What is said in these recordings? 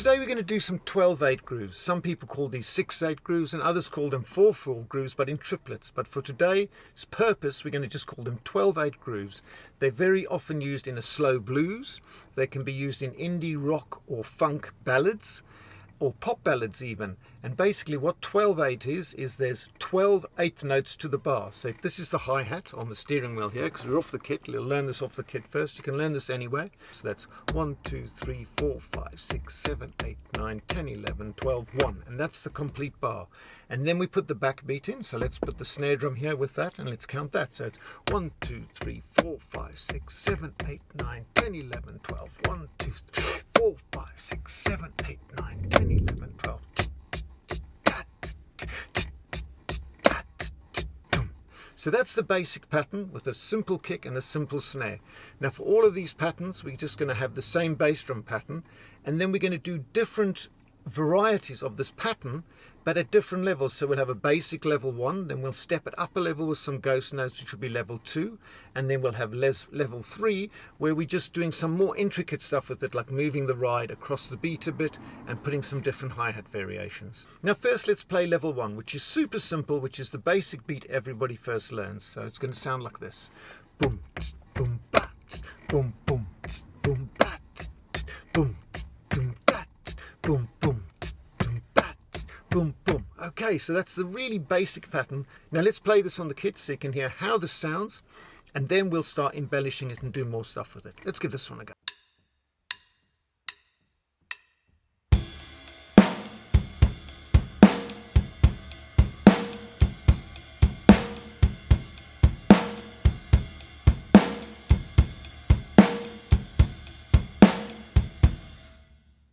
today we're going to do some 12/8 grooves. Some people call these 6/8 grooves and others call them 4/4 grooves, but in triplets. But for today's purpose, we're going to just call them 12/8 grooves. They're very often used in a slow blues. They can be used in indie rock or funk ballads, or pop ballads even. And basically what 12/8 is there's 12 eighth notes to the bar. So if this is the hi-hat on the steering wheel here, because we're off the kit, you'll learn this off the kit first. You can learn this anyway. So that's 1, 2, 3, 4, 5, 6, 7, 8, 9, 10, 11, 12, 1. And that's the complete bar. And then we put the backbeat in. So let's put the snare drum here with that and let's count that. So it's 1, 2, 3, 4, 5, 6, 7, 8, 9, 10, 11, 12. 1, 2, 3, 4, 5, 6, 7, 8, 9, 10, 11, 12. So that's the basic pattern with a simple kick and a simple snare. Now for all of these patterns, we're just going to have the same bass drum pattern, and then we're going to do different varieties of this pattern, but at different levels. So we'll have a basic level 1, then we'll step it up a level with some ghost notes, which will be level 2, and then we'll have level 3, where we're just doing some more intricate stuff with it, like moving the ride across the beat a bit and putting some different hi-hat variations. Now first let's play level 1, which is super simple, which is the basic beat everybody first learns. So it's going to sound like this. Boom, tss, boom, bat, tss, boom, boom, tss, boom, bat, tss, boom, tss, boom, bat, tss, boom, boom, tss, boom, bat, tss, boom, boom. Okay, so that's the really basic pattern. Now let's play this on the kit so you can hear how this sounds, and then we'll start embellishing it and do more stuff with it. Let's give this one a go.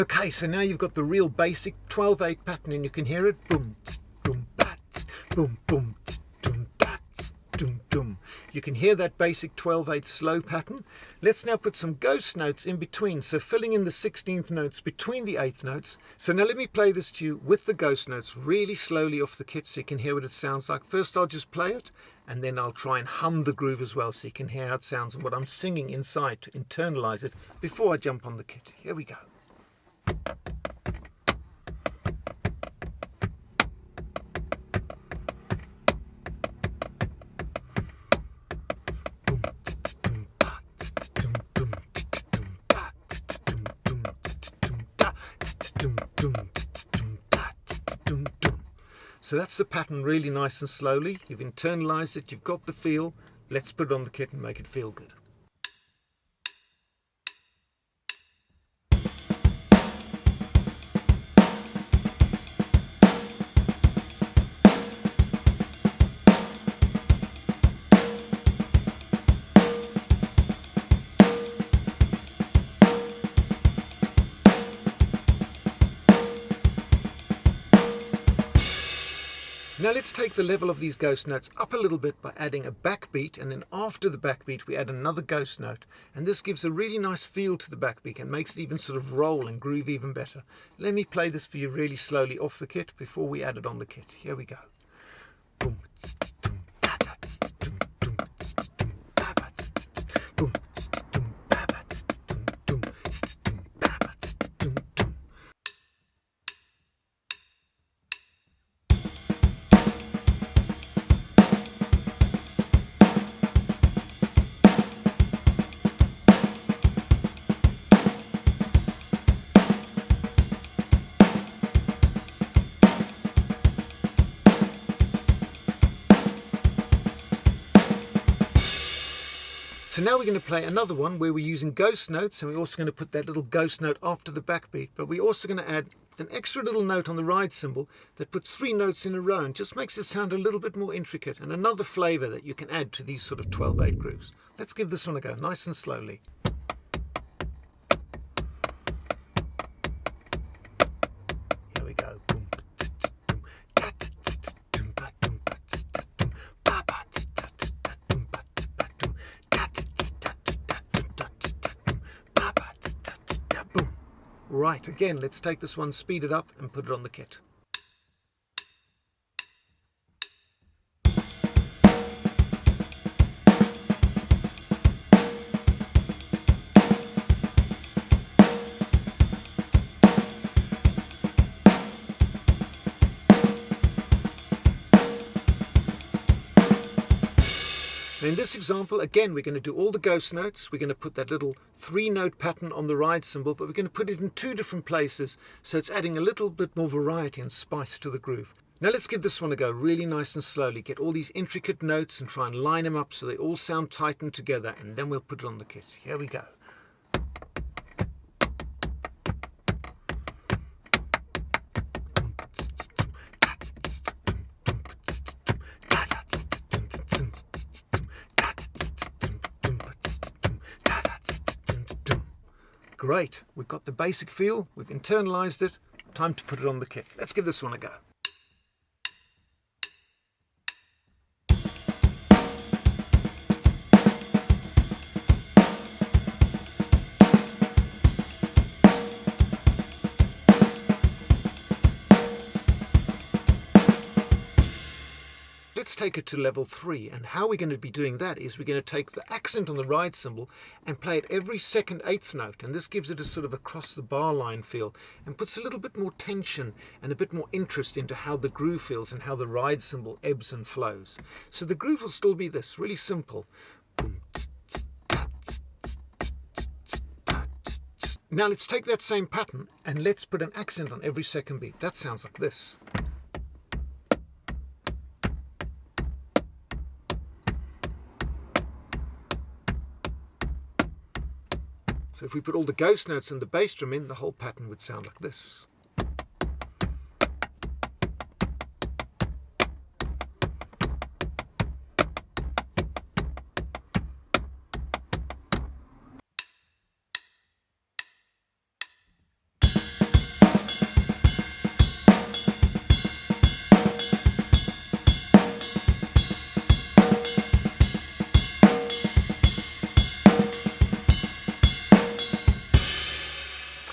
Okay, so now you've got the real basic 12/8 pattern and you can hear it. Boom, tss, boom, bat, tss, boom, boom, tss, boom, bat, tss, doom, doom. You can hear that basic 12/8 slow pattern. Let's now put some ghost notes in between, so filling in the 16th notes between the 8th notes. So now let me play this to you with the ghost notes really slowly off the kit so you can hear what it sounds like. First I'll just play it, and then I'll try and hum the groove as well so you can hear how it sounds and what I'm singing inside to internalize it before I jump on the kit. Here we go. So that's the pattern really nice and slowly. You've internalized it, you've got the feel. Let's put it on the kit and make it feel good. Now let's take the level of these ghost notes up a little bit by adding a backbeat, and then after the backbeat we add another ghost note, and this gives a really nice feel to the backbeat and makes it even sort of roll and groove even better. Let me play this for you really slowly off the kit before we add it on the kit. Here we go. Boom, tss, tss, doom, da, da, tss, tss, doom, doom, tss, tss, doom, ba, ba, tss, tss, boom, tss, tss, doom, ba, ba, tss, tss, doom, doom, tss, tss, doom, ba, ba, tss, tss, doom, doom. So now we're going to play another one where we're using ghost notes, and we're also going to put that little ghost note after the backbeat, but we're also going to add an extra little note on the ride cymbal that puts 3 notes in a row and just makes it sound a little bit more intricate, and another flavour that you can add to these sort of 12/8 grooves. Let's give this one a go, nice and slowly. Here we go. Boom. Right, again, let's take this one, speed it up and put it on the kit. Now in this example, again, we're going to do all the ghost notes. We're going to put that little 3-note pattern on the ride cymbal, but we're going to put it in 2 different places, so it's adding a little bit more variety and spice to the groove. Now let's give this one a go, really nice and slowly. Get all these intricate notes and try and line them up so they all sound tightened together, and then we'll put it on the kit. Here we go. Great, we've got the basic feel, we've internalized it, time to put it on the kit. Let's give this one a go. Let's take it to level 3, and how we're going to be doing that is we're going to take the accent on the ride cymbal and play it every second 8th note, and this gives it a sort of across the bar line feel and puts a little bit more tension and a bit more interest into how the groove feels and how the ride cymbal ebbs and flows. So the groove will still be this, really simple. Now let's take that same pattern and let's put an accent on every second beat. That sounds like this. So if we put all the ghost notes and the bass drum in, the whole pattern would sound like this.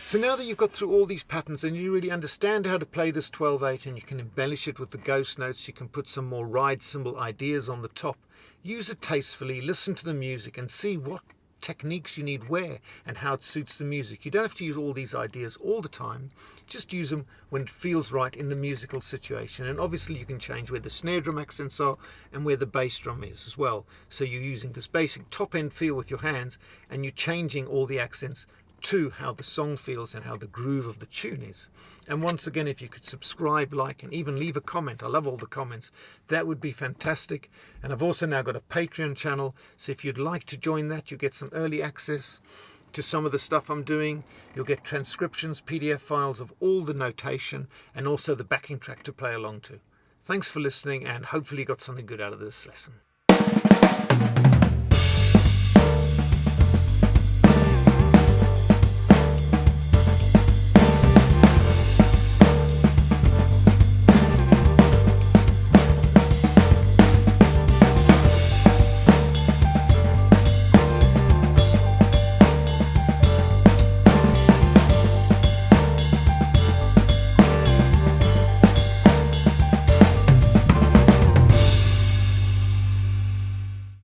So now that you've got through all these patterns and you really understand how to play this 12/8 and you can embellish it with the ghost notes, you can put some more ride cymbal ideas on the top, use it tastefully, listen to the music and see what techniques you need where and how it suits the music. You don't have to use all these ideas all the time, just use them when it feels right in the musical situation. And obviously you can change where the snare drum accents are and where the bass drum is as well. So you're using this basic top end feel with your hands and you're changing all the accents to how the song feels and how the groove of the tune is. And once again, if you could subscribe, like, and even leave a comment, I love all the comments, that would be fantastic. And I've also now got a Patreon channel, so if you'd like to join that, you'll get some early access to some of the stuff I'm doing. You'll get transcriptions, PDF files of all the notation, and also the backing track to play along to. Thanks for listening, and hopefully you got something good out of this lesson.